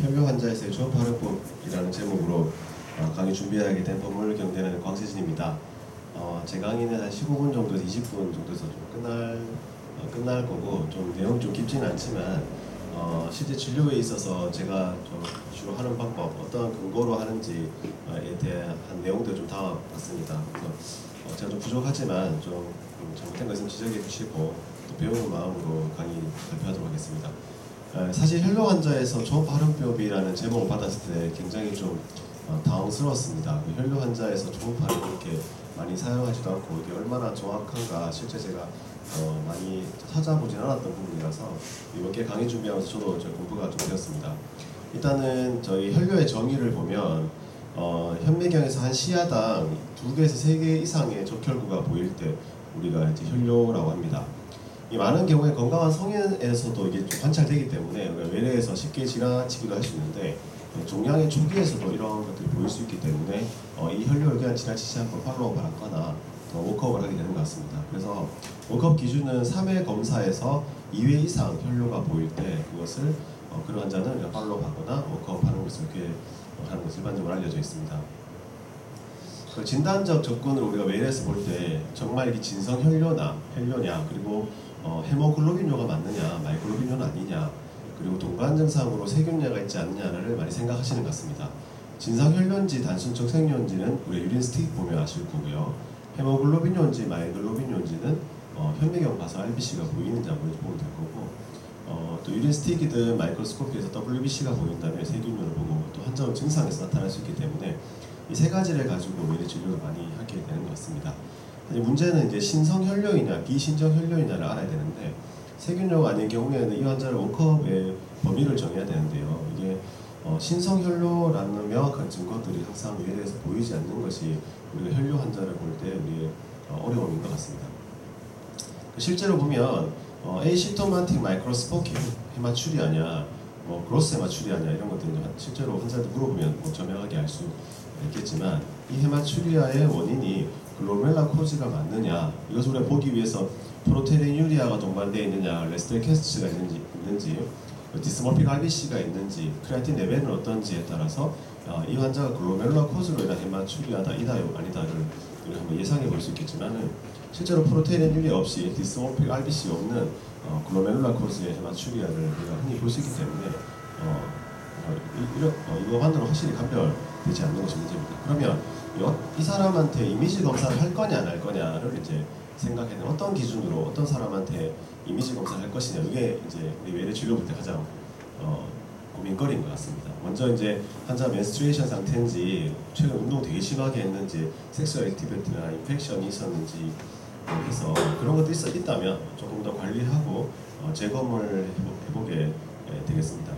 혈뇨 환자에서의 초음파활용법이라는 제목으로 강의 준비하게 된 법물 경대는 광세진입니다. 제 강의는 한 15분 정도에서 20분 정도에서 좀 끝날 거고, 좀 내용이 좀 깊지는 않지만 실제 진료에 있어서 제가 좀 주로 하는 방법, 어떤 근거로 하는지에 대한 내용들 좀 담아봤습니다. 그래서 제가 좀 부족하지만 좀 잘못된 거 있으면 지적해 주시고 또 배우는 마음으로 강의 발표하도록 하겠습니다. 사실 혈뇨 환자에서 초음파 활용법이라는 제목을 받았을 때 굉장히 좀 당황스러웠습니다. 혈뇨 환자에서 초음파를 그렇게 많이 사용하지도 않고 이게 얼마나 정확한가 실제 제가 많이 찾아보진 않았던 부분이라서 이번 게 강의 준비하면서 저도 공부가 좀 되었습니다. 일단은 저희 혈뇨의 정의를 보면 현미경에서 한 시야당 2개에서 3개 이상의 적혈구가 보일 때 우리가 이제 혈뇨라고 합니다. 이 많은 경우에 건강한 성인에서도 이게 좀 관찰되기 때문에 우리가 외래에서 쉽게 지나치기도 할 수 있는데, 종양의 초기에서도 이런 것들이 보일 수 있기 때문에 이 혈뇨를 그냥 지나치지 않고 팔로우업을 하거나 워크업을 하게 되는 것 같습니다. 그래서 워크업 기준은 3회 검사에서 2회 이상 혈뇨가 보일 때 그것을 그런 환자는 그냥 팔로우업하거나 워크업하는 것을 이렇게 하는 것을 일반적으로 알려져 있습니다. 그 진단적 접근을 우리가 외래에서 볼 때 정말 이게 진성 혈뇨냐 그리고 헤모글로빈뇨가 맞느냐 마이글로빈뇨는 아니냐, 그리고 동반 증상으로 세균냐가 있지 않느냐를 많이 생각하시는 것 같습니다. 진성 혈뇨인지 단순적 생뇨인지는 우리 유린 스틱 보면 아실 거고요. 헤모글로빈뇨인지 마이글로빈뇨인지는 현미경 봐서 RBC가 보이는지 안 보이는지 보면 될 거고, 또 유린 스틱이든 마이크로스코피에서 WBC가 보인다면 세균뇨를 보고, 또 환자의 증상에서 나타날 수 있기 때문에 이 세 가지를 가지고 외래 진료를 많이 하게 되는 것 같습니다. 문제는 이제 신성 혈뇨이냐 비신성 혈뇨이냐를 알아야 되는데, 세균뇨가 아닌 경우에는 이 환자를 워크업의 범위를 정해야 되는데요. 이게 신성 혈뇨라는 명확한 증거들이 항상 외래에서 보이지 않는 것이 우리가 혈뇨 환자를 볼 때 우리의 어려움인 것 같습니다. 실제로 보면 에이시토마틱 마이크로스코픽 헤마추리아냐, 그로스 헤마추리아냐 이런 것들은 실제로 환자한테 물어보면 저명하게 알 수 있겠지만, 이 헤마추리아의 원인이 글로멜라 코즈가 맞느냐, 이것을 우리가 보기 위해서 프로테린유리아가 동반되어 있느냐, 레스테캐스트가 있는지 디스몰픽 RBC가 있는지, 크레아틴 레벨은 어떤지에 따라서 이 환자가 글로멜라 코즈로 인한 헤마추리아다 아니다를 한번 예상해 볼 수 있겠지만은, 실제로 프로테린유리아 없이 디스몰픽 RBC 없는 글로멜라 코즈의 헤마추리아를 우리가 흔히 볼 수 있기 때문에 이거만으로 확실히 감별되지 않는 것이 문제입니다. 그러면 이 사람한테 이미지 검사를 할 거냐 안 할 거냐를 이제 생각해는 어떤 기준으로 어떤 사람한테 이미지 검사를 할 것이냐, 이게 이제 우리 외래 진료 볼 때 가장 고민거리인 것 같습니다. 먼저 이제 환자 menstruation 상태인지, 최근 운동 되게 심하게 했는지, 섹스얼 액티비티나 인펙션이 있었는지 해서 그런 것도 있다면 조금 더 관리하고 재검을 해보게 되겠습니다.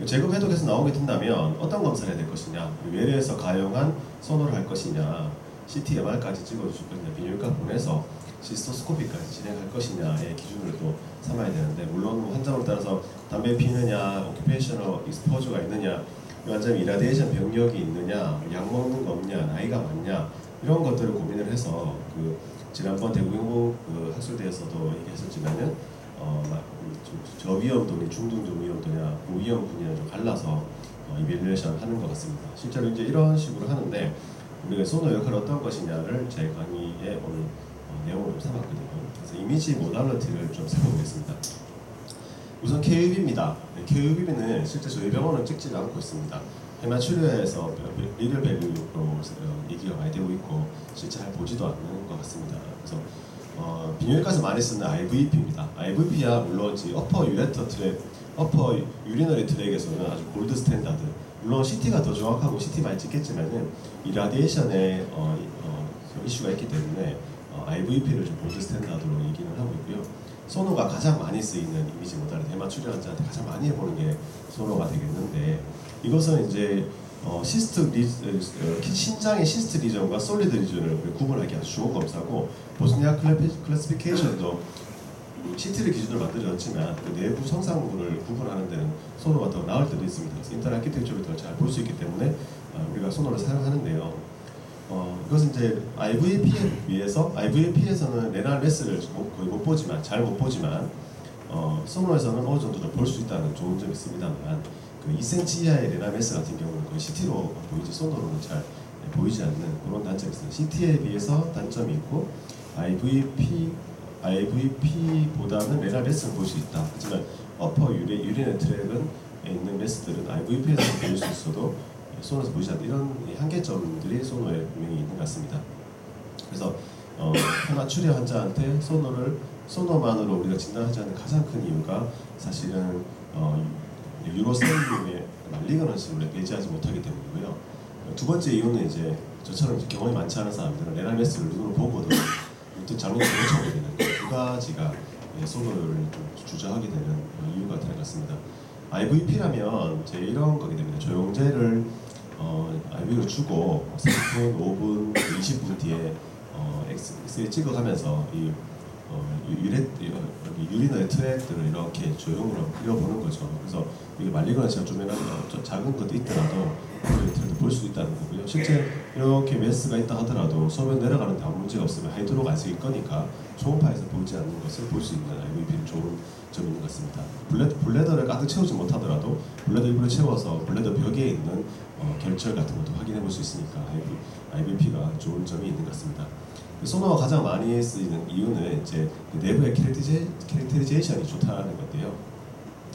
재검 해독해서 나오게 된다면 어떤 검사를 해야 될 것이냐, 외래에서 가용한 소노를 할 것이냐, CT, MR까지 찍어줄 것이냐, 비뇨기과 보내서 시스토스코피까지 진행할 것이냐의 기준을 또 삼아야 되는데, 물론 환자에 따라서 담배 피느냐, 오큐페이셔널 익스포저가 있느냐, 이 환자는 이라디에이션 병력이 있느냐, 약 먹는 거 없냐, 나이가 많냐, 이런 것들을 고민을 해서 지난번 대구경북 학술대에서도 얘기했었지만은 저위험도니 중등 저위험도냐 고위험군이냐 좀 갈라서 이밸류에이션 하는 것 같습니다. 실제로 이제 이런 식으로 하는데, 우리가 소노 역할이 어떤 것이냐를 제 강의에 오늘 내용으로 좀 삼았거든요. 그래서 이미지 모달리티를 좀 살펴보겠습니다. 우선 KUB입니다. KUB는 실제 저희 병원은 찍지 않고 있습니다. 헤마추리아에서 리들 밸류로 얘기가 많이 되고 있고 실제 잘 보지도 않는 것 같습니다. 그래서 비뇨기과에서 많이 쓰는 IVP입니다. IVP야 물론 어퍼 유레터 트랙, 어퍼 유리너리 트랙에서는 아주 골드 스탠다드. 물론 CT가 더 정확하고 CT 많이 찍겠지만은 이 라디에이션에 이슈가 있기 때문에 IVP를 좀 골드 스탠다드로 얘기는 하고 있고요. 소노가 가장 많이 쓰이는 이미지 모달리티, 헤마추리아 환자한테 가장 많이 해보는 게 소노가 되겠는데, 이것은 이제 신장의 시스트 리전과 솔리드 리전을 구분하기 아주 좋은 검사고, 보스니아 클래시피케이션도 CT를 기준으로 만들어졌지만 그 내부 성상부를 구분하는 데는 소노가 더 나을 때도 있습니다. 그래서 인터넷 아키텍처를 더 잘 볼 수 있기 때문에 우리가 소노를 사용하는데요. 이것은 이제 IVP에 비해서, IVP에서는 레날 매스를 거의 못 보지만, 잘 못 보지만 소노에서는 어느 정도 좀 볼 수 있다는 좋은 점이 있습니다만, 그 2cm 이하의 레나메스 같은 경우는 거의 CT로 보이지 소노로는 잘 보이지 않는 그런 단점이 있습니다. CT에 비해서 단점이 있고 IVP보다는 레나메스는 볼 수 있다. 하지만 어퍼 유리네 트랙은 있는 메스들은 IVP에서 보일 수 있어도 소노에서 보이지 않는 이런 한계점들이 소노에 분명히 있는 것 같습니다. 그래서 헤마추리아 환자한테 소노만으로 우리가 진단하지 않는 가장 큰 이유가 사실은 유로셀륨의 말리그넌시를 배제하지 못하기 때문이고요. 두 번째 이유는 이제 저처럼 경험이 많지 않은 사람들은 레나메스를 눈으로 보고도 또 장면을 못 찾게 되는 두 가지가 소노를 주저하게 되는 이유가 되는 것 같습니다. IVP라면 이제 이런 거게 됩니다. 조영제를 IV로 주고 3분, 5분, 20분 뒤에 엑스레이 찍어가면서 이 유리너의 트랙들을 이렇게 조형으로 그려보는 거죠. 그래서 이게 말리거나 좀 작은 것도 있더라도 볼 수 있다는 거고요. 실제 이렇게 메스가 있다 하더라도 소변 내려가는데 아무 문제가 없으면 하이드로가 안 쓰일 거니까 초음파에서 보이지 않는 것을 볼 수 있는 IVP는 좋은 점이 있는 것 같습니다. 블래더를 가득 채우지 못하더라도 블래더 일부를 채워서 블래더 벽에 있는 결절 같은 것도 확인해 볼 수 있으니까 IVP가 좋은 점이 있는 것 같습니다. 소노가 가장 많이 쓰이는 이유는 이제 내부의 캐릭터리제이션이 좋다는 건데요.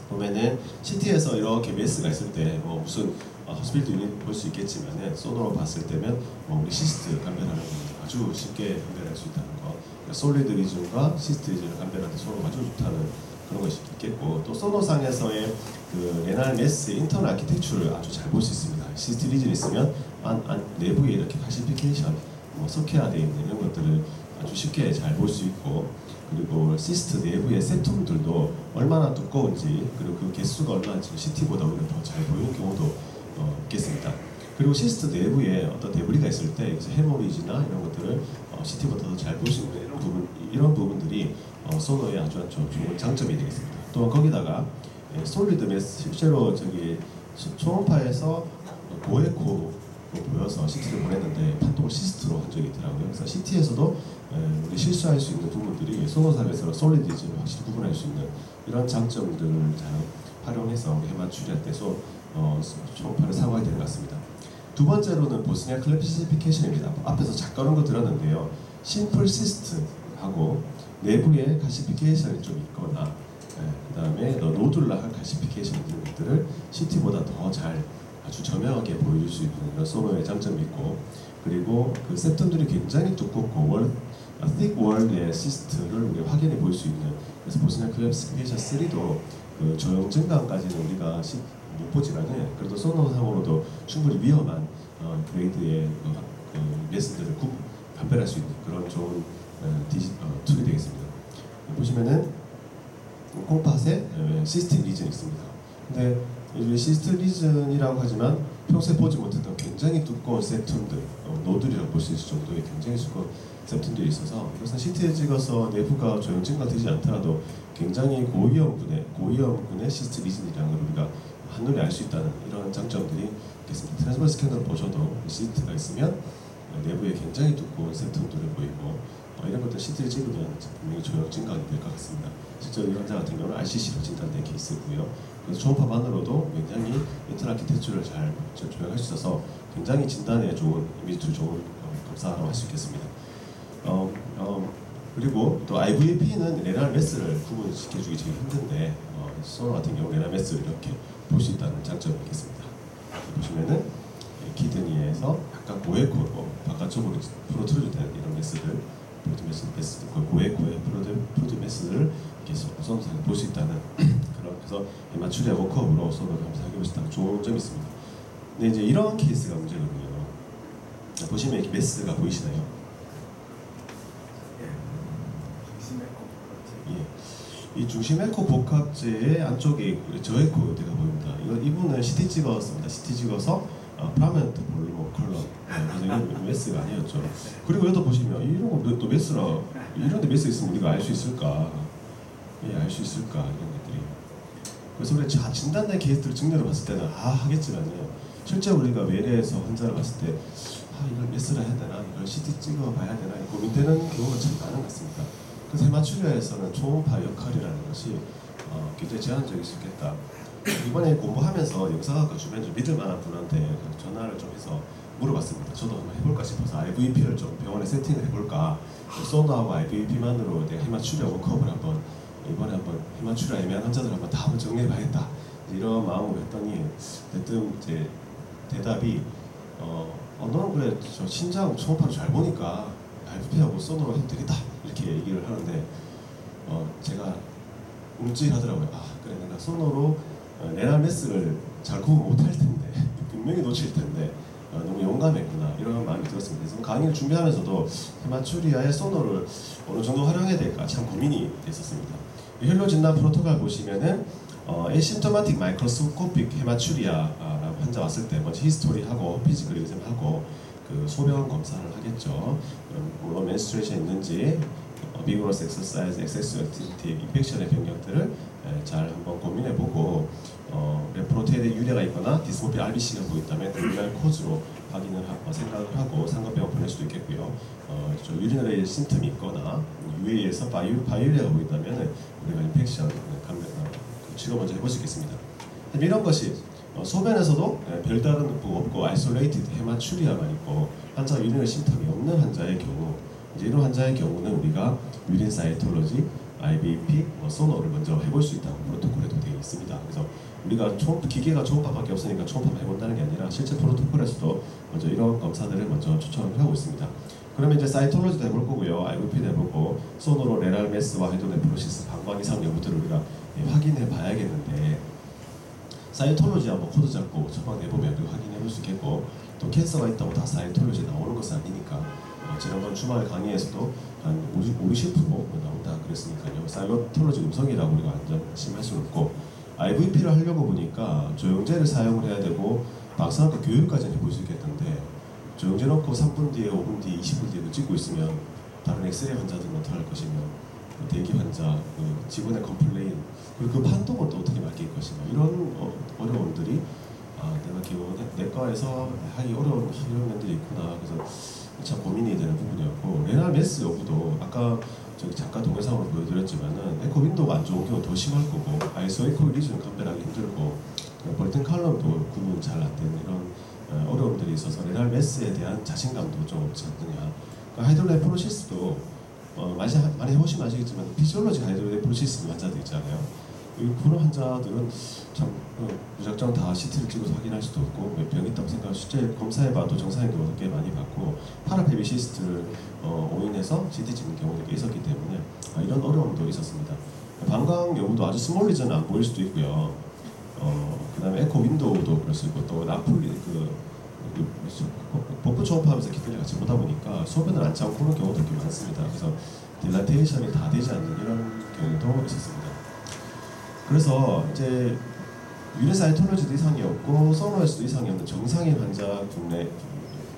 보면은 CT에서 이렇게 메스가 있을 때 무슨 허스피털 유닛 볼 수 있겠지만은 소노로 봤을 때면 우리 시스트 감별하는 거 아주 쉽게 감별할 수 있다는 거. 그러니까 솔리드 리즌과 시스트 리즌을 감별하는 데 소노가 아주 좋다는 그런 것이 있겠고, 또 소노상에서의 그 레날 메스의 인터널 아키텍처를 아주 잘 볼 수 있습니다. 시스트 리즌이 있으면 내부에 이렇게 칼시피케이션, 석회화되어 있는 이런 것들을 아주 쉽게 잘 볼 수 있고, 그리고 시스트 내부의 세툼들도 얼마나 두꺼운지, 그리고 그 개수가 얼마인지 CT보다 오히려 더 잘 보이는 경우도 있겠습니다. 그리고 시스트 내부에 어떤 데브리가 있을 때 헤모리지나 이런 것들을 CT보다 더 잘 볼 수 있는 이런 부분들이 소노의 아주 좋은 장점이 되겠습니다. 또한 거기다가 솔리드 메스, 실제로 초음파에서 고에코로 보여서 CT를 보냈는데 판독을 시스트로 한 적이 있더라고요. 그래서 CT에서도 우리 실수할 수 있는 부분들이 소노상에서 솔리드를 확실히 구분할 수 있는 이런 장점들을 잘 활용해서 우리 헤마추리아 때 초음파를 사용하게 되는 것 같습니다. 두 번째로는 보스니아 클래시피케이션입니다. 앞에서 잠깐 거 들었는데요. 심플 시스트하고 내부에 칼시피케이션이 좀 있거나 그 다음에 노듈라한 칼시피케이션 있는 것들을 CT보다 더 잘 아주 저명하게 보여줄 수 있는 이런 소노의 장점이 있고, 그리고 그 세텀들이 굉장히 두껍고 thick wall의 시스트를 우리가 확인해 볼 수 있는, 그래서 보스니아 클래시피케이션 3도 그 조형 증강까지는 우리가 못 보지만은 그래도 소노상으로도 충분히 위험한 그레이드의 그 메스들을 감별할 수 있는 그런 좋은 툴이 되겠습니다. 보시면은 콩팥에 시스템 리즌이 있습니다. 근데 이 시스템 리즌이라고 하지만 평소에 보지 못했던 굉장히 두꺼운 세툼들, 노들이라고 볼 수 있을 정도의 굉장히 두꺼운 세툼들이 있어서, 이것은 CT에 찍어서 내부가 조형 증가되지 않더라도 굉장히 고위험군의 시스템 리즌이라는 걸 우리가 한눈에 알 수 있다는 이런 장점들이 있겠습니다. 트랜스버스 스캐너를 보셔도 시트가 있으면 내부에 굉장히 두꺼운 세텀들을 보이고, 이런 것들 CT를 찍으면 분명히 조형 증강이 될 것 같습니다. 실제로 이 환자 같은 경우는 RCC로 진단된 케이스고요. 그래서 초음파만으로도 굉장히 인터널 아키텍처를 잘 조형할 수 있어서 굉장히 진단에 좋은, 이미지 좋은 검사라고 할 수 있겠습니다. 그리고 또 IVP는 레날 메스를 구분시켜주기 되게 힘든데 소노 같은 경우 레날 메스를 이렇게 볼 수 있다는 장점이 있겠습니다. 보시면은 키드니에서 약간 고에코로 바깥쪽으로 프로트루드되는 이런 메스들, 프로드 고에코의 프로드 메스를 이렇게 소노상에 볼 수 있다는 그래서 헤마추리아 워크업으로 소노를 한번 사용해 보시다는 좋은 점이 있습니다. 근데 이제 이런 케이스가 문제거든요. 보시면 이렇게 메스가 보이시나요? 이 중심 에코 복합제의 안쪽에 저에코 요대가 보입니다. 이분은 CT 찍었습니다. CT 찍어서 프라멘트 볼모 컬러. 그래서 이건 메스가 아니었죠. 그리고 여기도 보시면 이런 거 또 메스라, 이런데 메스 있으면 우리가 알 수 있을까? 알 수 있을까? 이런 것들이. 그래서 우리가 진단된 케이스들을 증례로 봤을 때는 하겠지만요. 실제 우리가 외래에서 환자를 봤을 때 이걸 메스라 해야 되나? 이걸 CT 찍어봐야 되나? 고민되는 경우가 참 많은 것 같습니다. 그래서 헤마추리아에서는 초음파 역할이라는 것이 굉장히 제한적일 수 있겠다. 이번에 공부하면서 역사학과 주변 좀 믿을 만한 분한테 전화를 좀 해서 물어봤습니다. 저도 한번 해볼까 싶어서 IVP를 좀 병원에 세팅을 해볼까. 소노하고 IVP만으로 내가 해마추리아 워크업을 한번 이번에 한번 해마추리아 애매한 환자들 한번 다 한번 정리해봐야겠다. 이런 마음으로 했더니 대뜸 이제 대답이 너는 그래 저 신장 초음파를 잘 보니까 IVP하고 소노로 해도 되겠다 이렇게 얘기를 하는데 제가 움찔하더라고요. 아 그래 내가 소노로 레날 매스를 잘 구분 못할 텐데 분명히 놓칠 텐데 너무 용감했구나 이런 마음이 들었습니다. 그래서 강의를 준비하면서도 헤마추리아의 소노를 어느 정도 활용해야 될까 참 고민이 됐었습니다. 혈뇨 진단 프로토콜 보시면은 에시임토마틱 마이크로스코픽 헤마추리아라고 환자 왔을 때 먼저 히스토리하고 피지컬리즘하고 그 소변 검사를 하겠죠. 물론 menstruation 있는지 비그러스 엑서사이즈, 엑세스 액티비티, 인펙션의 병력들을 잘 한번 고민해보고 레프로테이드 유래가 있거나 디스모피 RBC가 보인다면 유리널 코즈로 확인을 생각을 하고 상급병원 보낼 수도 있겠고요. 유리널의 심텀이 있거나 UA에서 바이유리아가 보인다면 우리가 인펙션 치료 먼저 해볼 수 있겠습니다. 이런 것이 소변에서도 별다른 부 없고 아이솔레이티드 헤마추리아만 있고 환자가 유리널 심텀이 없는 환자의 경우 이제 이런 환자의 경우는 우리가 유린 사이톨로지, IVP, 소노를 먼저 해볼 수 있다고 프로토콜에도 되어 있습니다. 그래서 우리가 기계가 초음파밖에 없으니까 초음파만 해본다는 게 아니라 실제 프로토콜에서도 먼저 이런 검사들을 먼저 추천을 하고 있습니다. 그러면 이제 사이톨로지도 해볼 거고요, IVP도 해보고 소노로 레날 매스와 하이드로네프로시스 방광 이상 여부들을 우리가 확인해 봐야겠는데 사이톨로지야 뭐 코드 잡고 처방 내보면 확인해 볼 수 있겠고 또 캔서가 있다고 다 사이톨로지 나오는 것은 아니니까 지난번 주말 강의에서도 한 50% 나온다 그랬으니까요. 사이톨로지 음성이라고 우리가 안심할 수는 없고 IVP를 하려고 보니까 조영제를 사용을 해야 되고 박사학과 교육까지는 해볼 수 있겠던데 조영제 넣고 3분 뒤에 5분 뒤에 20분 뒤에 찍고 있으면 다른 엑스레이 환자들은 어떻게 할 것이며 대기 환자, 직원의 컴플레인 그리고 그 판독은 또 어떻게 맡길 것이며 이런 어려움들이 내가 기본 내과에서 하기 어려운 이런 면들이 있구나. 그래서 참 고민이 되는 부분이었고 레날 매스 여부도 아까 저기 잠깐 동영상으로 보여드렸지만은 에코 윈도우가 안 좋은 경우 더 심할 거고 아이소 에코 리전 감별하기 힘들고 벌튼 칼럼도 구분 잘 안 되는 이런 어려움들이 있어서 레날 매스에 대한 자신감도 좀 없지 않느냐. 그러니까 하이드로네프로시스도 많이 해보시면 아시겠지만 피지올로직 하이드로네프로시스 환자들 있잖아요. 그런 환자들은 참 무작정 다 CT를 찍어서 확인할 수도 없고 병이 있다고 생각하고 실제 검사해봐도 정상인 경우도 꽤 많이 봤고 파라페비시스트를 오인해서 CT 찍는 경우도 꽤 있었기 때문에 이런 어려움도 있었습니다. 방광 여부도 아주 스몰 리전은 안 보일 수도 있고요. 그 다음에 에코 윈도우도 그럴 수 있고 또 나폴리 복부 초음파하면서 기타를 같이 보다 보니까 소변을 안 차고 그런 경우도 꽤 많습니다. 그래서 딜라테이션이 다 되지 않는 이런 경우도 있었습니다. 그래서 이제 유린 사이톨로지도 이상이 없고 소노에서도 이상이 없는 정상인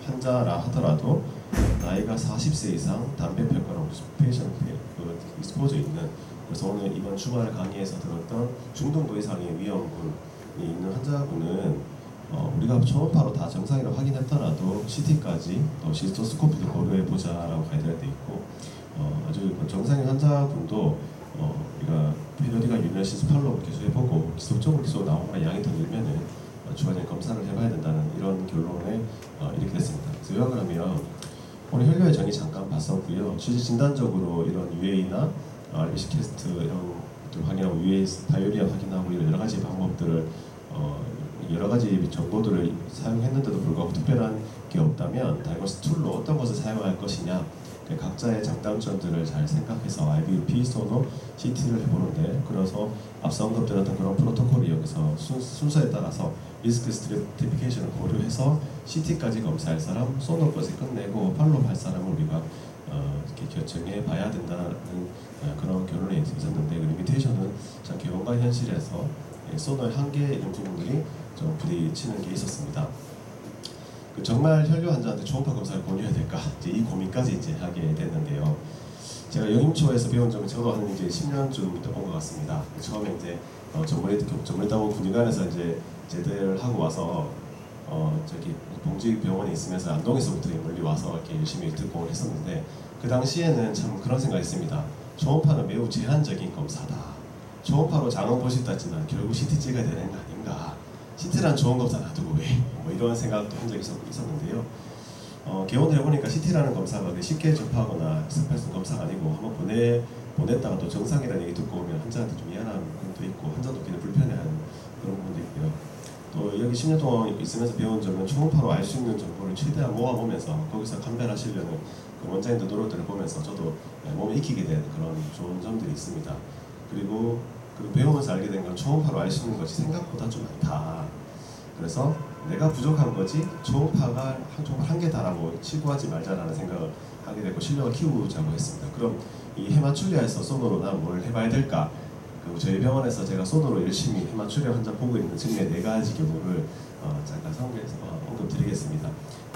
환자라 하더라도 나이가 40세 이상 담배 펴거나 페이션 익스포저 있는 그래서 오늘 이번 주말 강의에서 들었던 중등도 이상의 위험군이 있는 환자분은 우리가 초음파로 다 정상이라고 확인했더라도 CT까지 또 시스토스코피도 고려해보자라고 가이드가 되어 있고 아주 정상인 환자분도 우리가 페리오디가 유니시스 팔로우를 계속 해보고 지속적으로 계속 나오거나 양이 더 늘면은 추가적인 검사를 해봐야 된다는 이런 결론에 이렇게 됐습니다. 그래서 요약을 하면 오늘 혈뇨의 정의 잠깐 봤었고요. 실제 진단적으로 이런 UA나 RBC 캐스트 이런 것들 확인하고 UA 바이오리아 확인하고 이런 여러 가지 방법들을 여러 가지 정보들을 사용했는데도 불구하고 특별한 게 없다면 다이거스 툴로 어떤 것을 사용할 것이냐 각자의 장단점들을 잘 생각해서 IVP, 소노, CT를 해보는데 그래서 앞서 언급드렸던 그런 프로토콜을 이용해서 순서에 따라서 리스크 스트래티피케이션을 고려해서 CT까지 검사할 사람, 소노까지 끝내고 팔로우 할 사람을 우리가 이렇게 결정해 봐야 된다는 그런 결론이 있었는데 그 리미테이션은 참 경험과 현실에서 소노의 한계 이런 부분들이 좀 부딪히는 게 있었습니다. 정말 혈뇨 환자한테 초음파 검사를 권유해야 될까? 이제 이 고민까지 이제 하게 됐는데요. 제가 영임초에서 배운 점은 저도 한 이제 10년쯤부터 본 것 같습니다. 처음에 이제 전문의다고 군의관에서 이제 제대를 하고 와서 저기 봉지병원에 있으면서 안동에서부터 멀리 와서 이렇게 열심히 듣고 했었는데 그 당시에는 참 그런 생각했습니다. 초음파는 매우 제한적인 검사다. 초음파로 장은 볼 수 있다지만 결국 CT 찍어야 되는 거 아닌가. CT란 좋은 검사 놔두고 왜? 뭐 이런 생각도 한 적이 있었는데요. 개원을 해보니까 CT라는 검사가 쉽게 접하거나 스페이스 검사가 아니고 한번 보냈다가 또 정상이라는 얘기 듣고 오면 환자한테 좀 미안한 부분도 있고 환자도 굉장히 불편해하는 그런 부분도 있고요. 또 여기 10년 동안 있으면서 배운 점은 초음파로 알 수 있는 정보를 최대한 모아보면서 거기서 감별하시려는 그 원장님들 노력들을 보면서 저도 몸에 익히게 된 그런 좋은 점들이 있습니다. 그리고 배우면서 알게 된 건 초음파로 알 수 있는 것이 생각보다 좀 많다. 그래서 내가 부족한 거지 초음파가 정말 한계다라고 치부하지 말자라는 생각을 하게 되고 실력을 키우자고 했습니다. 그럼 이 해마추리아에서 손으로 난 뭘 해봐야 될까? 그리고 저희 병원에서 제가 손으로 열심히 해마추리아 환자 보고 있는 증례 4가지 경우를 잠깐 언급드리겠습니다.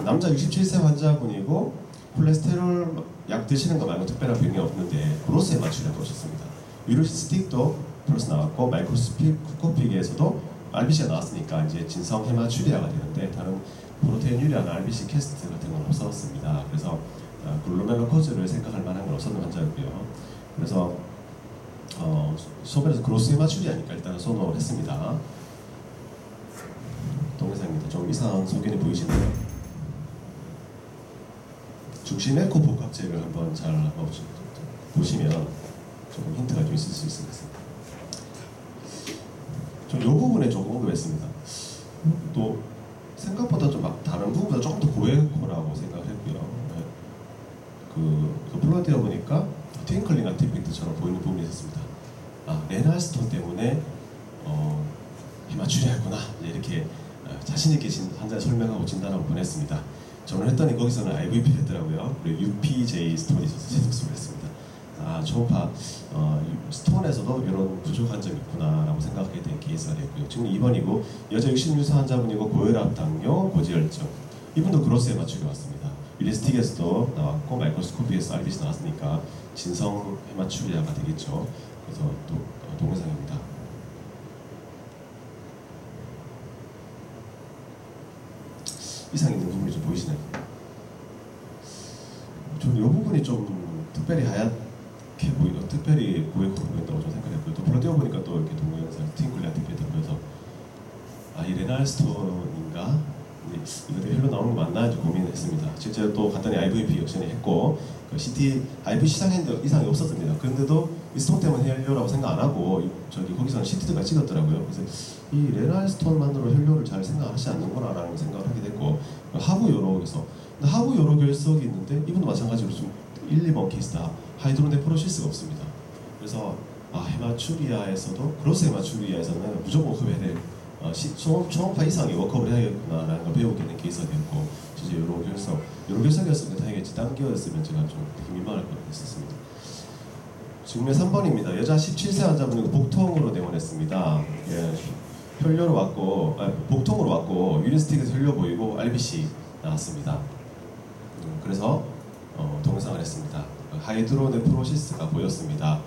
남자 67세 환자분이고 콜레스테롤 약 드시는 거 말고 특별한 병이 없는데 그로스 해마추리아도 오셨습니다. 유리 스틱도 플러스 나왔고 마이크로스코픽에서도 RBC가 나왔으니까 이제 진성 해마추리아가 되는데 다른 프로테인 유리아나 RBC 캐스트 같은 건 없었습니다. 그래서 글로메르코즈를 생각할 만한 건 없었던 환자였고요. 그래서 소변에서 그로스 해마추리아니까 일단 선호를 했습니다. 동영상입니다. 좀 이상한 소견이 보이시나요? 중심 에코 복합체를 한번 잘 보시면 조금 힌트가 좀 있을 수 있습니다. 좀 이 부분에 조금 언급했습니다. 또 생각보다 좀 다른 부분보다 조금 더 고에코라고 생각을 했고요. 네. 그 플러티어 보니까 트윙클링 아티팩트처럼 보이는 부분이 있었습니다. 레날 스톤 때문에 해마추리아구나 이렇게 자신 있게 환자 설명하고 진단하고 보냈습니다. 저는 했더니 거기서는 IVP 했더라고요. 그리고 UPJ 스톤이 있어서 재수술을 했습니다. 초음파 스톤에서도 이런 부족한 점이 있구나라고 생각하게 된 케이스가 됐고요. 지금 2번이고 여자 66세 환자분이고 고혈압, 당뇨, 고지혈증 이분도 그로스 해마추리아 왔습니다. 윌리스틱에서도 나왔고 마이크로스코피에서 RBC 나왔으니까 진성 해마추리아가 되겠죠. 그래서 또 동영상입니다. 이상 있는 부분이 좀 보이시나요? 저는 이 부분이 좀 특별히 하얗게 보이고 특별히 고에코로 보인다고 저는 생각했고요. 또 불러 띄워보니까 또 이렇게 동영상 트윙클리한테 보여서 이 레날 스톤인가? 이거 혈로 나오는 거 맞나? 고민을 했습니다. 실제로 또 간단히 IVP 역전을 했고 CT, IVC 이상이 없었습니다. 그런데도 이 스톤 때문에 혈뇨라고 생각 안 하고 거기서는 CT가 찍었더라고요. 그래서 이 레날 스톤만으로 혈뇨를 잘 생각하지 않는구나라는 생각을 하게 됐고 하부 요로에서 하부 요로 결석이 있는데 이분도 마찬가지로 좀 1, 2번 케이스 다 하이드로네프로시스가 없습니다. 그래서 해마추리아에서도 그로스 해마추리아에서는 무조건 워크업해야 될 초음파 이상의 워크업을 해야겠구나라는 걸 배우게 된 케이스가 되었고 진짜 요로 결석이었으면 다행이겠지 딴 기였으면 제가 좀 되게 민망할 것 같았습니다. 증명 3번입니다. 여자 17세 환자분이고 복통으로 내원했습니다. 혈뇨로 왔고 복통으로 왔고 유리스틱에서 혈뇨 보이고 RBC 나왔습니다. 그래서 동영상을 했습니다. 하이드로네프로시스가 보였습니다.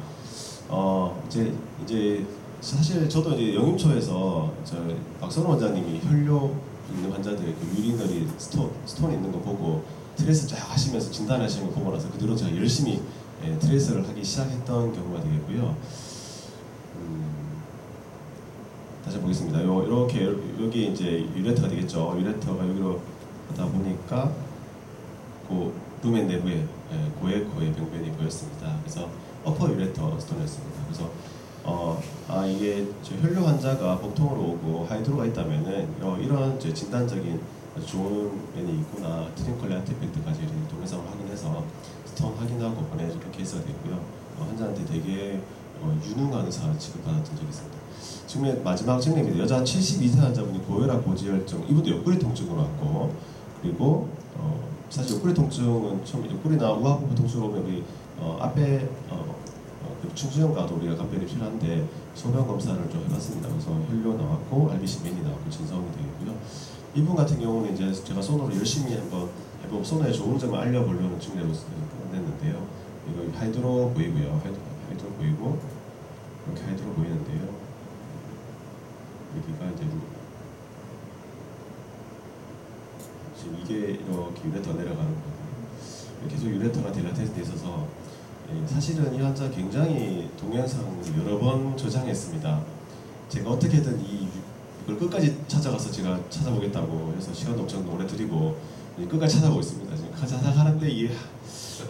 이제 사실 저도 이제 영임초에서 박선호 원장님이 혈뇨 있는 환자들 유리너리 스톤 있는 거 보고 트레이스 쫙 하시면서 진단하시는 거 보고 나서 그대로 제가 열심히 트레이스를 하기 시작했던 경우가 되겠고요. 다시 보겠습니다. 이렇게 여기 이제 유레터가 되겠죠. 유레터가 여기로 가다 보니까 그 루멘 내부에 고에코의 병변이 보였습니다. 그래서 어퍼 유레터 스톤이었습니다. 그래서 이게 혈뇨 환자가 복통으로 오고 하이드로가 있다면은 이런 진단적인 좋은 면이 있구나 트링클리 아티팩트까지 동영상을 확인해서 스톤 확인하고 보내주는 케이스가 됐고요. 환자한테 되게 유능한 의사 취급받았던 적이 있습니다. 지금 마지막 증례입니다. 여자 72세 환자분이 고혈압, 고지혈증 이분도 옆구리 통증으로 왔고 그리고 사실 옆구리 통증은 처음 옆구리나 우하부부 통증으로 오면 우리 앞에 충수형과도 우리가 감별이 필요한데 소변 검사를 좀 해봤습니다. 그래서 혈뇨 나왔고 RBC 맨이 나왔고 진성이 되겠고요. 이분 같은 경우는 이제 제가 손으로 열심히 한번 해보고 손에 좋은 점을 알려보려는 증례로 냈는데요. 이거 하이드로 보이고요. 하이드로 보이고 이렇게 하이드로 보이는데요. 여기가 이제 지금 이게 이렇게 유레터 내려가는 거거든요. 계속 유레터가 딜라테이스 돼 있어서 사실은 이 환자 굉장히 동영상을 여러 번 저장했습니다. 제가 어떻게든 이걸 끝까지 찾아가서 제가 찾아보겠다고 해서 시간도 엄청 오래 들이고 끝까지 찾아보고 있습니다. 지금 찾아가는데 이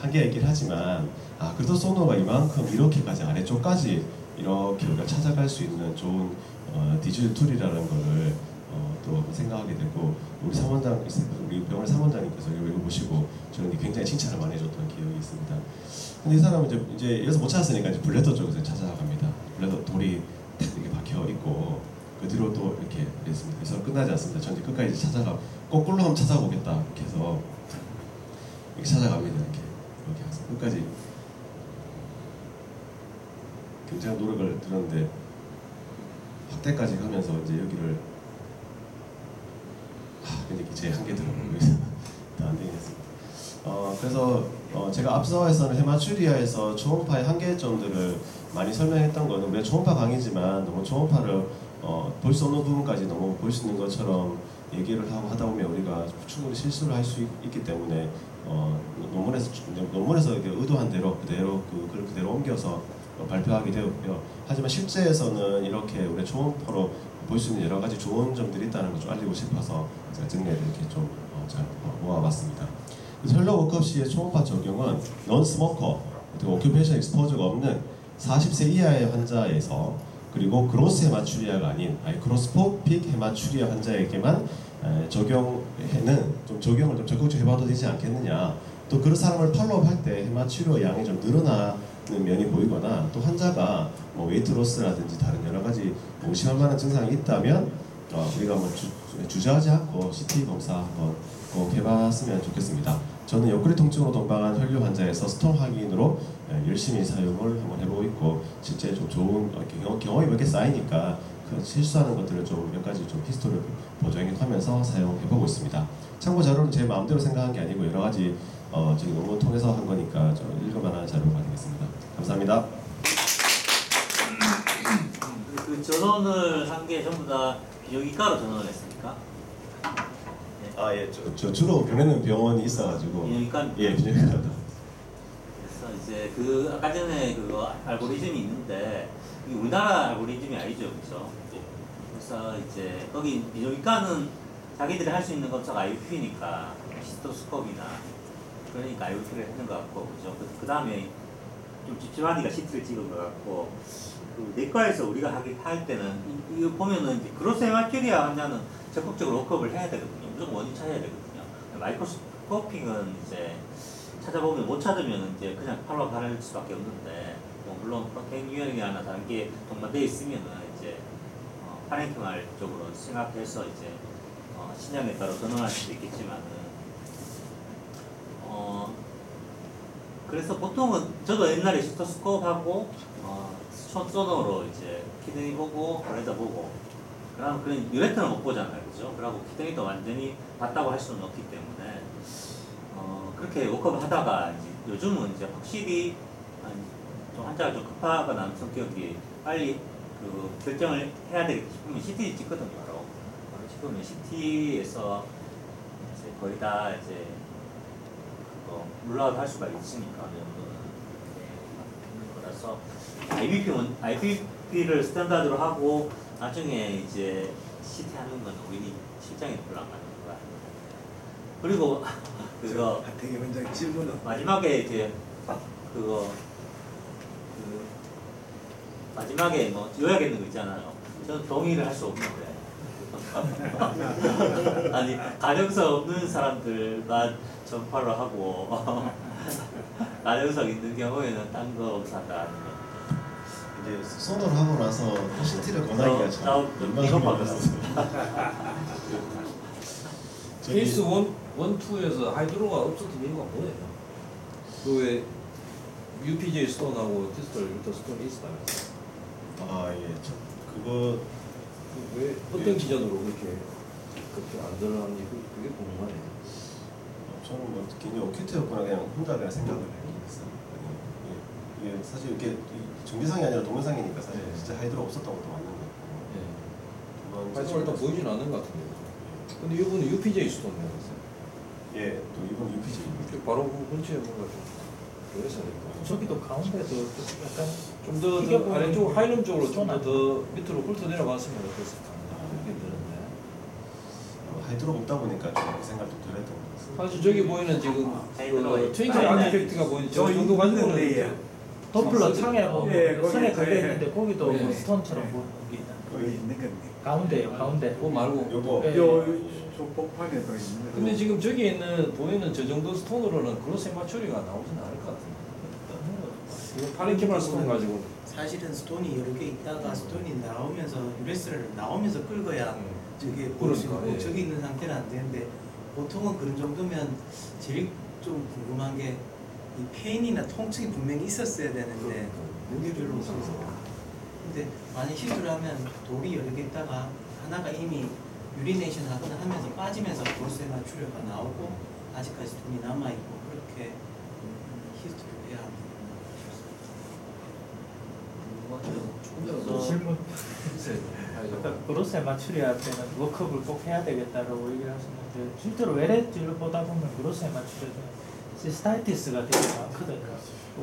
한계가 있긴 하지만 그래도 소노가 이만큼 이렇게까지 아래쪽까지 이렇게 우리가 찾아갈 수 있는 좋은 디지털 툴이라는 거를 또 생각하게 되고 우리 병원 사원장님께서 이걸 보시고 저는 굉장히 칭찬을 많이 해줬던 기억이 있습니다. 근데 이 사람은 이제 여기서 못 찾았으니까 이제 블레더 쪽에서 찾아갑니다. 블레더 돌이 탁 이렇게 박혀 있고 그 뒤로 또 이렇게 됐습니다. 그래서 끝나지 않습니다. 전 이제 끝까지 찾아가 거꾸로 한번 찾아보겠다 이렇게 해서 이렇게 찾아갑니다. 이렇게 해서 끝까지 굉장한 노력을 들었는데 확대까지 가면서 이제 여기를 근데 제 한계더라고요. 그래서 안 되긴 했습니다. 그래서 제가 앞서에서는 헤마츄리아에서 초음파의 한계점들을 많이 설명했던 거는 우리가 초음파 강의지만 너무 초음파를 볼 수 없는 부분까지 너무 볼 수 있는 것처럼 얘기를 하다 보면 우리가 충분히 실수를 할 수 있기 때문에 논문에서 의도한 대로 그걸 그대로 옮겨서 발표하게 되었고요. 하지만 실제에서는 이렇게 우리 초음파로 볼 수 있는 여러 가지 좋은 점들이 있다는 걸 좀 알리고 싶어서 제가 정리를 이렇게 좀 잘 모아봤습니다. 헬로 워크업 시의 초음파 적용은 non 스모커, 오큐페이션 익스포저가 없는 40세 이하의 환자에서 그리고 그로스 헤마츄리아가 아닌 마이크로스코픽 헤마츄리아 환자에게만 적용을 좀 적극적으로 해봐도 되지 않겠느냐. 또 그런 사람을 팔로우할 때 헤마츄리아 양이 좀 늘어나는 면이 보이거나 또 환자가 웨이트 로스라든지 다른 여러 가지 의심할 만한 증상이 있다면 우리가 주저하지 않고 CT 검사 한번 꼭 해봤으면 좋겠습니다. 저는 옆구리 통증으로 동반한 혈류 환자에서 스톤 확인으로 열심히 사용을 한번 해보고 있고 실제 좀 좋은 경험이 몇 개 쌓이니까 그 실수하는 것들을 좀 몇 가지 좀 히스토리를 보정하면서 사용해보고 있습니다. 참고 자료는 제 마음대로 생각한 게 아니고 여러 가지 저희 논문 통해서 한 거니까 좀 읽을만한 자료가 되겠습니다. 감사합니다. 그 전원을 한 게 전부 다 비정기과로 전원을 했습니까? 예, 저 주로 보내는 병원이 있어가지고. 비정기과? 예, 비정기과다. 그래서 이제 그 아까 전에 그거 알고리즘이 있는데 이게 우리나라 알고리즘이 아니죠, 그렇죠? 그래서 이제 거기 비정기과는 자기들이 할 수 있는 것처럼 IVP니까 시스토스코프나 그러니까 IVP를 했는 것 같고, 그죠? 그 다음에 좀 집중하니까 CT를 찍은 것 같고. 그 내과에서 우리가 할 때는 이거 보면은 이제 그로스 헤마츄리아 환자는 적극적으로 워크업을 해야 되거든요. 무조건 원인 찾아야 되거든요. 마이크로스코핑은 이제 찾아보면 못 찾으면 이제 그냥 팔로우 할 수밖에 없는데 물론 프로테인 유형이나 다른 게 동반되어 있으면은 이제 파렌큐말 쪽으로 생각해서 이제 신약에 따라 전환할 수도 있겠지만은 그래서 보통은 저도 옛날에 시토스코프하고 소노로 이제 키드니 보고 블레더 보고 그럼 그런 유레트는 못 보잖아요, 그죠? 그러고 키드니도 완전히 봤다고 할 수는 없기 때문에 그렇게 워크업 하다가 이제 요즘은 이제 확실히 좀 환자가 좀 급하거나 성격이 빨리 그 결정을 해야 되겠다 싶으면 CT 찍거든요, 바로 찍으면 CT에서 이제 거의 다 이제 물러할 수가 있으니까 어느 정도는 거라서. IVP를 스탠다드로 하고 나중에 이제 CT 하는 건 우리 실장이 별로 안 맞는 거야. 그리고 그거 되게 원장 질문은 마지막에 이제 마지막에 요약 있는 거 있잖아요. 저는 동의를 할 수 없는데 아니 가정석 없는 사람들만 전파를 하고 가정석 있는 경우에는 딴 거 검사가 아니면 이제 소노를 하고 나서 CT를 권하기가 참 민감하더라고요. 케이스 1, 2에서 하이드로가 없었던 이유가 뭐예요? 그 왜 UPJ 스톤하고 디스털 유터 스톤이 있어요? 예, 그거 왜 어떤 기준으로 그렇게 안 들어가는지 그게 궁금하네요. 저는 굉장히 오큐트였구나 그냥 혼자 생각을 했어요. 이게 사실 이게 정비상이 아니라 동영상이니까 사실 진짜 하이드로 없었던 것도 맞는 것 같고. 하이드로 일단 보이진 않는 것 같은데요. 근데 이분은 UPJ 스톤이라고 했어요. 예, 또 이번 UPJ. 바로 그 근처에 뭔가 좀 그래서 될까? 저기도 가운데도 좀 약간 좀더 이게 아래쪽 하이룸 쪽으로 좀 손 더 밑으로 훑어 내려갔으면 어땠을까? 그렇게 들었네. 하이드로 먹다 보니까 좀 그 생각도 들었던 것 같습니다. 사실 저기 보이는 지금 그 트윙클 아티팩트가 보이는 저 저 정도 가지고는 있는데, 도플러 창에 보면 예, 거기 선에 걸려 예. 있는데 거기도 예. 뭐 스톤처럼 보이는 게 있다. 거기 있는 건데. 가운데요, 가운데. 그거 말고 요거 예. 저 복판에도 있는 거. 근데 지금 저기 있는 보이는 저 정도 스톤으로는 그로세 마추리가 나오진 않을 것 같은데. 이거 파리케발 스톤 가지고 사실은 스톤이 여러 개 있다가 스톤이 나오면서 유레스를 나오면서 끌어야 저게 보일 수 그러니까, 있고 예. 저기 있는 상태는 안 되는데 보통은 그런 정도면 제일 좀 궁금한 게 이 페인이나 통증이 분명히 있었어야 되는데 그게 별로 없어서 근데 만약 시술을 하면 돌이 여러 개 있다가 하나가 이미 유리네이션 하거나 하면서 빠지면서 볼세나 출혈가 나오고 아직까지 돈이 남아있고 그렇게 히스토리를 해야 합니다. 또 질문. 아까 그로세 마추리아 때는 워크업을 꼭 해야 되겠다라고 얘기를 하셨는데 실제로 외래질을 보다 보면 그로세 마추리아는 시스타이티스가 되게 많거든요.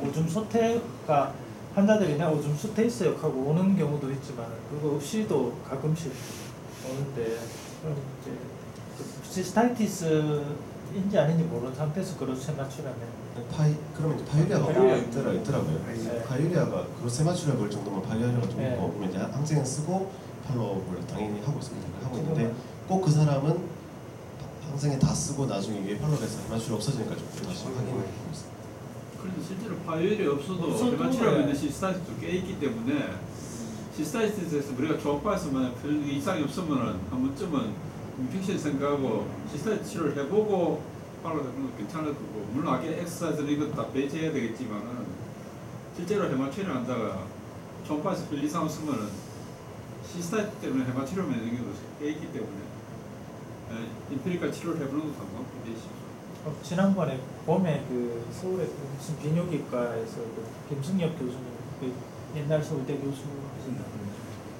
오줌 소태가 환자들이 그냥 오줌 소태 있어요 하고 오는 경우도 있지만 그거 없이도 가끔씩 오는데 그럼 이제 그 시스타이티스인지 아닌지 모르는 상태에서 그로세 마추리아면 그러면 이제 파유리아가 파유리아 있더라고요. 네. 파유리아가 그로세 마추리아 볼 정도면 파유리아가 좀 네. 있고 그러면 이제 항생 쓰고 팔로우를 당연히 하고 있습니다. 하고 있는데 꼭 그 사람은 항생에 다 쓰고 나중에 위에 팔로우에서 해마추리 없어지니까 좀 다시 확인을 하고 있습니다. 그런데 실제로 파열이 없어도 없어도 해마치라고 네. 있는 시스타이티스도 꽤 있기 때문에 시스타이티스에서 우리가 초음파에서만 별 이상이 없으면은 한 번쯤은 인펙션 생각하고 시스타이티스 치료를 해보고 팔로우 되는 것도 괜찮을 거고 물론 아까 엑서사이즈는 이것도 다 배제해야 되겠지만은 실제로 해마치를 한다가 초음파에서 별 이상 없으면은 시스타이티스 때문에 해마치를 하는 경우도 꽤 있기 때문에 인피니까 치료를 해보는 것도 한번 기대해주십시오. 지난번에 봄에 그 서울의 그 무슨 비뇨기과에서 그 김승엽 교수님 그 옛날 서울대 교수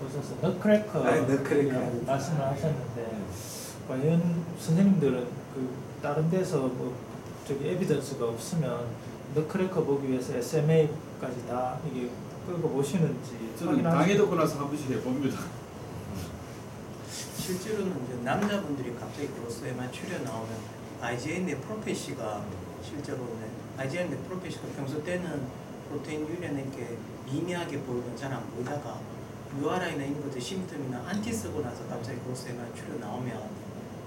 오셔서 너크래커 너크래커. 말씀을 하셨는데 과연 선생님들은 그 다른 데서 뭐 저기 에비던스가 없으면 너크래커 보기 위해서 SMA까지 다 이게 끌고 보시는지 저는 당해 듣고 나서 한 번씩 해봅니다. 실제로는 이제 남자분들이 갑자기 그로스에만 출혈 나오면 IgA 네프로페시가 실제로는 IgA 네프로페시가 평소 때는 프로테인 유래는 이렇게 미미하게 보이던 잘 안 보이다가 URI나 이런 것들 심텀이나 안티 쓰고 나서 갑자기 그로스에만 출혈 나오면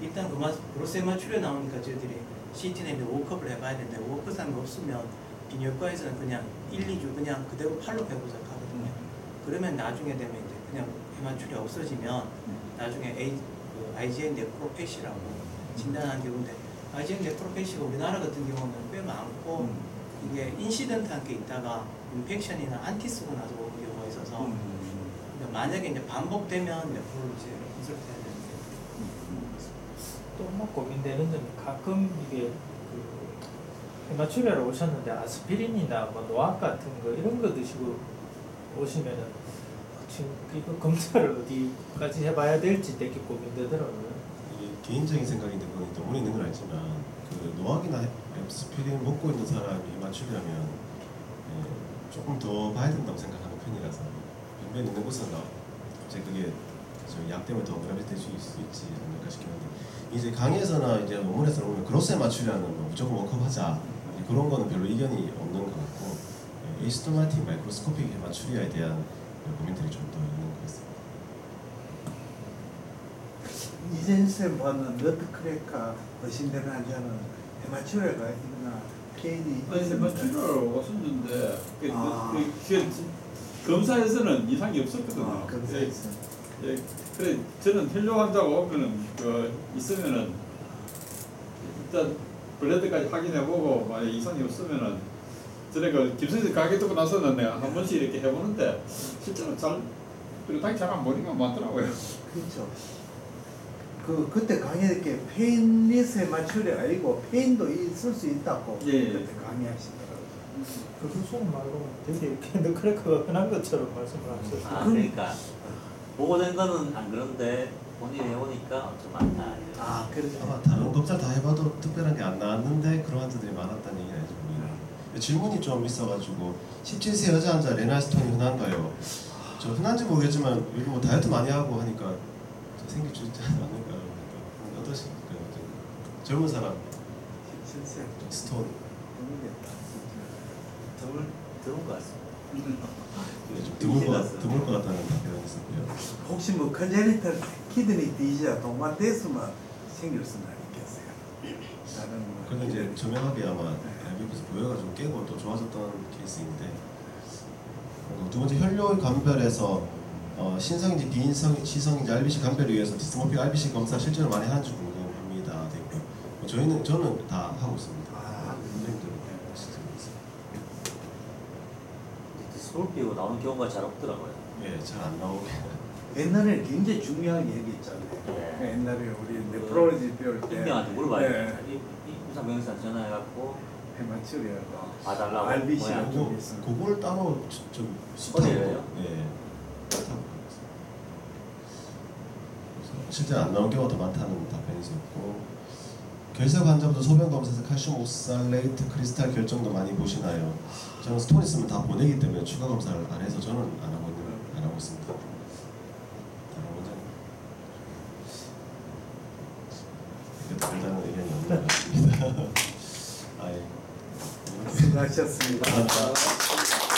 일단 그로스에만 출혈 나오니까 저희들이 CT나 워크업을 해봐야 되는데 워크업이 없으면 비뇨기과에서는 그냥 1, 2주 그냥 그대로 팔로 해보자 하거든요. 그러면 나중에 되면 이제 그냥 해마출이 없어지면 나중에 IgA 네프로페시라고 진단하는 경우인데 IgA 네프로페시가 우리나라 같은 경우는 꽤 많고 이게 인시던트한 게 있다가 인펙션이나 안티 쓰고 나서 오는 경우가 있어서 근데 만약에 이제 반복되면 네프로를 이제 인설트해야 되는데 또 뭐 고민되는 점이 가끔 이게 그 해마추리아로 오셨는데 아스피린이나 뭐 노악 같은 거 이런 거 드시고 오시면은 지금 이거 검사를 어디까지 해봐야 될지 되게 고민되더라고요. 이게 개인적인 생각인데 그건 너무 있는 건 알지만 그 노악이나 앰스피린 먹고 있는 사람이 해마추리라면 조금 더 봐야 된다고 생각하는 편이라서 병변 있는 곳은 갑자기 그게 약 때문에 더 그라비티 될 수 있지 않을까 싶긴 한데 이제 강의에서나 이제 논문에서 보면 그로스에 맞추려는 뭐 무조건 워크업하자 그런 거는 별로 이견이 없는 것 같고 에이스토마틱 마이크로스코픽 해마추리아에 대한 고민들이 좀 더 있는 것 같습니다. 이젠쌤 보는 너트크래커 의심되는 환자는 해마추리아가 있나 페인이 아니 해마치를 왔었는데 검사에서는 이상이 없었거든요. 검사에서 예, 그래 저는 혈뇨 환자가 오면은 그 있으면은 일단 블레드까지 확인해보고 만약 이상이 없으면은 전에 그 김선생 가게 듣고 나서는 내가 한 번씩 이렇게 해보는데 실제로 그리고 당연히 잘안 보니까 많더라고요. 그렇죠. 그때 강의했게 페인리스 해마추리 아니고 페인도 있을 수 있다고 예. 그때 강의하시더라고요. 그 교수님 말로 되게 이렇게 너크래커가 흔한 것처럼 말씀을 하셨어요. 아, 그러니까 보고된 거는 안 그런데 본인이 해보니까 좀 많다. 그렇죠. 아마 다른 검사 다 해봐도 특별한 게 안 나왔는데 그런 환자들이 많았다는 얘기는 알죠. 질문이 좀 있어가지고 17세 여자 환자 레날 스톤이 흔한가요? 저 흔한지 모르겠지만 요즘 뭐 다이어트 많이 하고 하니까 생길 수 있지 않을까. 어떠십니까? 젊은 사람 실세 스톤 드문 것 같습니다. 네, 좀 드물 것 같다는 답변이 있었고요. 혹시 뭐 컨제니탈 키드니 디지아 동반됐으면 생길 수는 있겠어요. 다른 뭐 그런데 이제 저명하게 아마 IBP에서 보여가지고 깨고 또 좋아졌던 케이스인데 두 번째 혈뇨 감별에서 신성인지 비신성인지 RBC 감별을 위해서 디스모픽 RBC 검사 실제로 많이 하는지 궁금합니다. 됐고요. 저는 다 하고 있습니다. 선생님들 서울 빼고 나오는 경우가 잘 없더라고요. 예, 잘 안 나오게. 옛날에 굉장히 중요한 얘기 있잖아요. 네. 옛날에 우리 네프롤로지 배울 때 임병한테 물어봐야 네. 돼요. 임상병사 전화해갖고 해마추리하고 봐달라고. RBC가 뭐야. 좀 있어요. 그걸 따로 좀 어디예요? 예. 그래서 실제 안 나온 경우가 더 많다는 답변이 있었고 결석 환자분들 소변 검사에서 칼슘 옥살레이트 크리스탈 결정도 많이 보시나요? 저는 스톤 있으면 다 보내기 때문에 추가 검사를 안 해서 저는 안 하고 있습니다. 다른 문제는 별다른 의견이 없는 것 같습니다. 아, 예. 수고하셨습니다. 감사합니다.